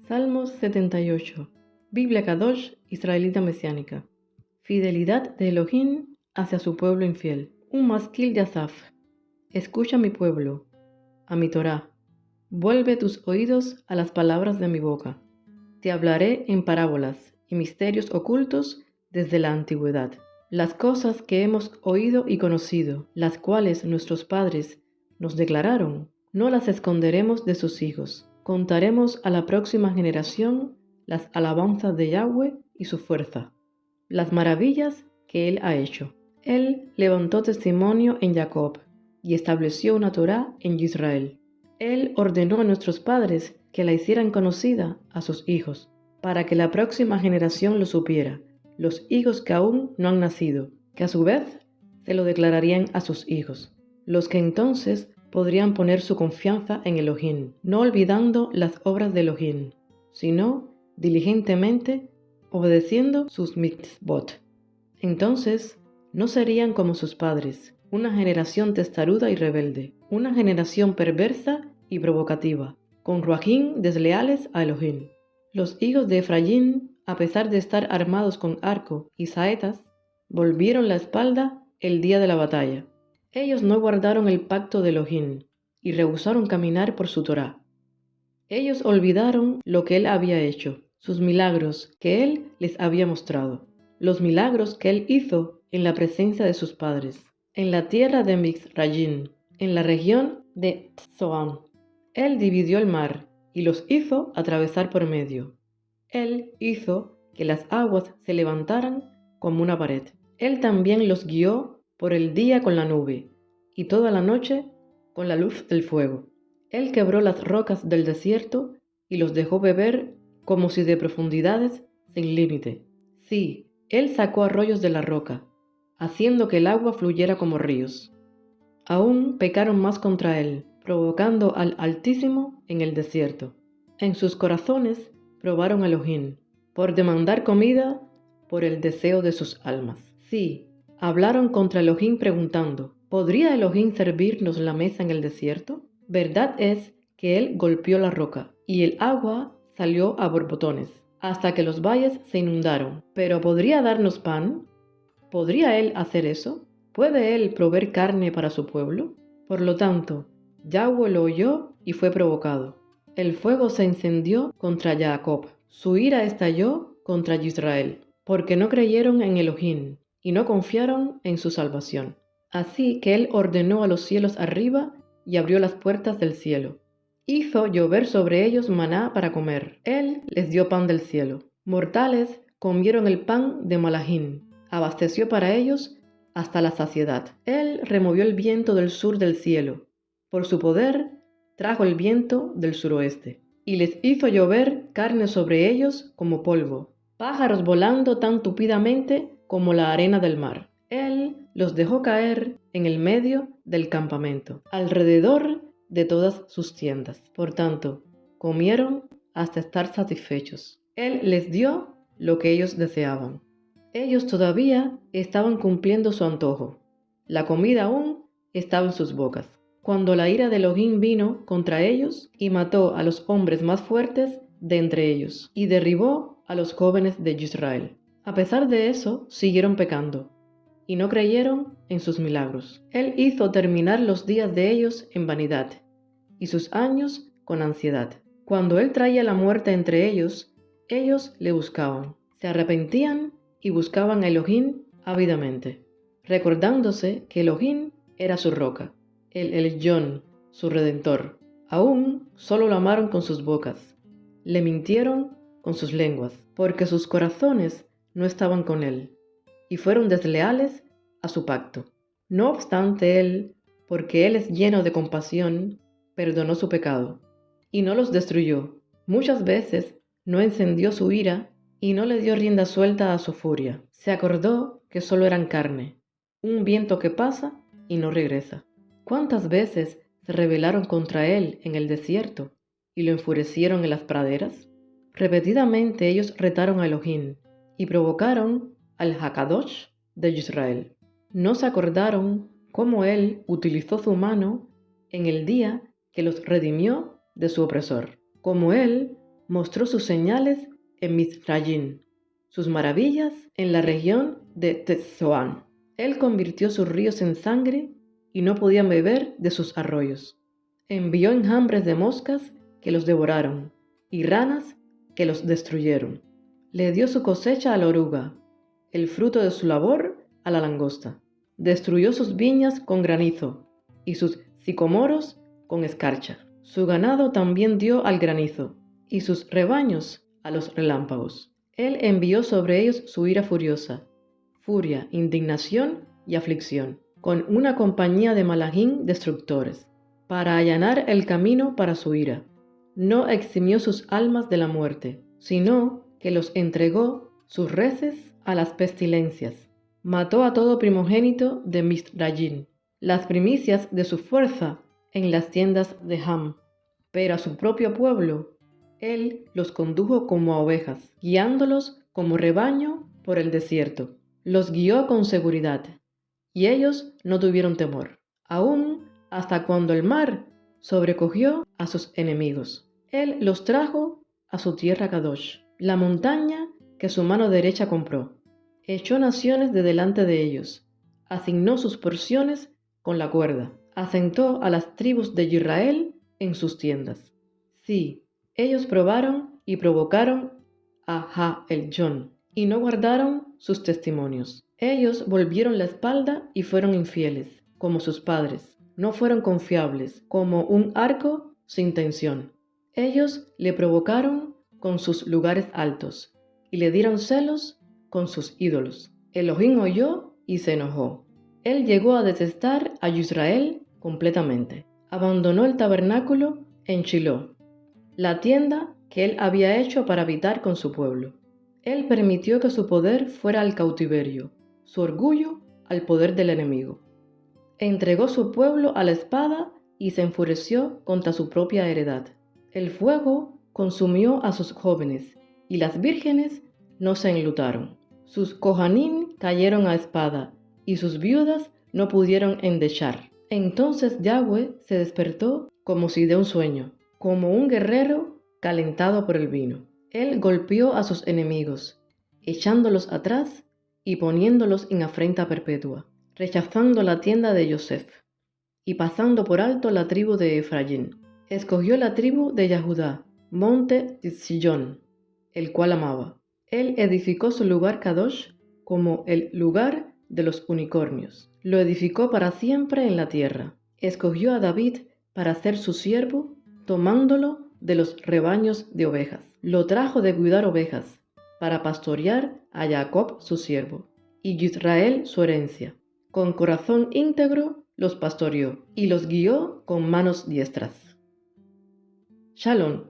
Salmos 78. Biblia Kadosh, israelita mesiánica. Fidelidad de Elohim hacia su pueblo infiel. Un masquil de Asaf. Escucha mi pueblo, a mi Torá. Vuelve tus oídos a las palabras de mi boca. Te hablaré en parábolas y misterios ocultos desde la antigüedad. Las cosas que hemos oído y conocido, las cuales nuestros padres nos declararon, no las esconderemos de sus hijos. Contaremos a la próxima generación las alabanzas de Yahweh y su fuerza, las maravillas que Él ha hecho. Él levantó testimonio en Jacob y estableció una Torá en Israel. Él ordenó a nuestros padres que la hicieran conocida a sus hijos, para que la próxima generación lo supiera, los hijos que aún no han nacido, que a su vez se lo declararían a sus hijos, los que entonces podrían poner su confianza en Elohim, no olvidando las obras de Elohim, sino diligentemente obedeciendo sus mitzvot. Entonces no serían como sus padres, una generación testaruda y rebelde, una generación perversa y provocativa, con ruajín desleales a Elohim. Los hijos de Efraín, a pesar de estar armados con arco y saetas, volvieron la espalda el día de la batalla. Ellos no guardaron el pacto de Elohim y rehusaron caminar por su Torá. Ellos olvidaron lo que Él había hecho, sus milagros que Él les había mostrado, los milagros que Él hizo en la presencia de sus padres, en la tierra de Mizraim, en la región de Zoán. Él dividió el mar y los hizo atravesar por medio. Él hizo que las aguas se levantaran como una pared. Él también los guió por el día con la nube y toda la noche con la luz del fuego. Él quebró las rocas del desierto y los dejó beber como si de profundidades sin límite. Sí, Él sacó arroyos de la roca, haciendo que el agua fluyera como ríos. Aún pecaron más contra Él, provocando al Altísimo en el desierto. En sus corazones probaron a Elohim, por demandar comida, por el deseo de sus almas. Sí, hablaron contra Elohim preguntando, ¿podría Elohim servirnos la mesa en el desierto? Verdad es que Él golpeó la roca, y el agua salió a borbotones, hasta que los valles se inundaron. ¿Pero podría darnos pan? ¿Podría Él hacer eso? ¿Puede Él proveer carne para su pueblo? Por lo tanto, Yahweh lo oyó y fue provocado. El fuego se encendió contra Jacob. Su ira estalló contra Israel, porque no creyeron en Elohim y no confiaron en su salvación. Así que Él ordenó a los cielos arriba y abrió las puertas del cielo. Hizo llover sobre ellos maná para comer. Él les dio pan del cielo. Mortales comieron el pan de Malahim. Abasteció para ellos hasta la saciedad. Él removió el viento del sur del cielo. Por su poder trajo el viento del suroeste. Y les hizo llover carne sobre ellos como polvo, pájaros volando tan tupidamente como la arena del mar. Él los dejó caer en el medio del campamento, alrededor de todas sus tiendas. Por tanto, comieron hasta estar satisfechos. Él les dio lo que ellos deseaban. Ellos todavía estaban cumpliendo su antojo. La comida aún estaba en sus bocas. Cuando la ira de Elohim vino contra ellos y mató a los hombres más fuertes de entre ellos y derribó a los jóvenes de Israel. A pesar de eso, siguieron pecando y no creyeron en sus milagros. Él hizo terminar los días de ellos en vanidad y sus años con ansiedad. Cuando Él traía la muerte entre ellos le buscaban, se arrepentían y buscaban a Elohim ávidamente, recordándose que Elohim era su roca, el Elyon, su redentor. Aún solo lo amaron con sus bocas, le mintieron con sus lenguas, porque sus corazones no estaban con Él, y fueron desleales a su pacto. No obstante Él, porque Él es lleno de compasión, perdonó su pecado, y no los destruyó. Muchas veces no encendió su ira y no le dio rienda suelta a su furia. Se acordó que solo eran carne, un viento que pasa y no regresa. ¿Cuántas veces se rebelaron contra Él en el desierto y lo enfurecieron en las praderas? Repetidamente ellos retaron a Elohim y provocaron al Hakadosh de Israel. No se acordaron cómo Él utilizó su mano en el día que los redimió de su opresor, como Él Mostró sus señales en Mizraim, sus maravillas en la región de Tetzoán. Él convirtió sus ríos en sangre y no podían beber de sus arroyos. Envió enjambres de moscas que los devoraron y ranas que los destruyeron. Le dio su cosecha a la oruga, el fruto de su labor a la langosta. Destruyó sus viñas con granizo y sus sicomoros con escarcha. Su ganado también dio al granizo y sus rebaños a los relámpagos. Él envió sobre ellos su ira furiosa, furia, indignación y aflicción, con una compañía de malagín destructores, para allanar el camino para su ira. No eximió sus almas de la muerte, sino que los entregó sus reses a las pestilencias. Mató a todo primogénito de Mizraim, las primicias de su fuerza en las tiendas de Ham. Pero a su propio pueblo, él los condujo como a ovejas, guiándolos como rebaño por el desierto. Los guió con seguridad, y ellos no tuvieron temor, aún hasta cuando el mar sobrecogió a sus enemigos. Él los trajo a su tierra Kadosh, la montaña que su mano derecha compró. Echó naciones de delante de ellos, asignó sus porciones con la cuerda, asentó a las tribus de Israel en sus tiendas. Sí, ellos probaron y provocaron a Ja-el-Jon, y no guardaron sus testimonios. Ellos volvieron la espalda y fueron infieles, como sus padres. No fueron confiables, como un arco sin tensión. Ellos le provocaron con sus lugares altos, y le dieron celos con sus ídolos. Elohim oyó y se enojó. Él llegó a detestar a Israel completamente. Abandonó el tabernáculo en Shiloh, la tienda que él había hecho para habitar con su pueblo. Él permitió que su poder fuera al cautiverio, su orgullo al poder del enemigo. Entregó su pueblo a la espada y se enfureció contra su propia heredad. El fuego consumió a sus jóvenes y las vírgenes no se enlutaron. Sus kohanim cayeron a espada y sus viudas no pudieron endechar. Entonces Yahweh se despertó como si de un sueño, como un guerrero calentado por el vino. Él golpeó a sus enemigos, echándolos atrás y poniéndolos en afrenta perpetua, rechazando la tienda de Yosef y pasando por alto la tribu de Efraín. Escogió la tribu de Yahudá, monte Sillón, el cual amaba. Él edificó su lugar Kadosh como el lugar de los unicornios. Lo edificó para siempre en la tierra. Escogió a David para ser su siervo, tomándolo de los rebaños de ovejas. Lo trajo de cuidar ovejas, para pastorear a Jacob su siervo, y Israel su herencia. Con corazón íntegro los pastoreó, y los guió con manos diestras. Shalom.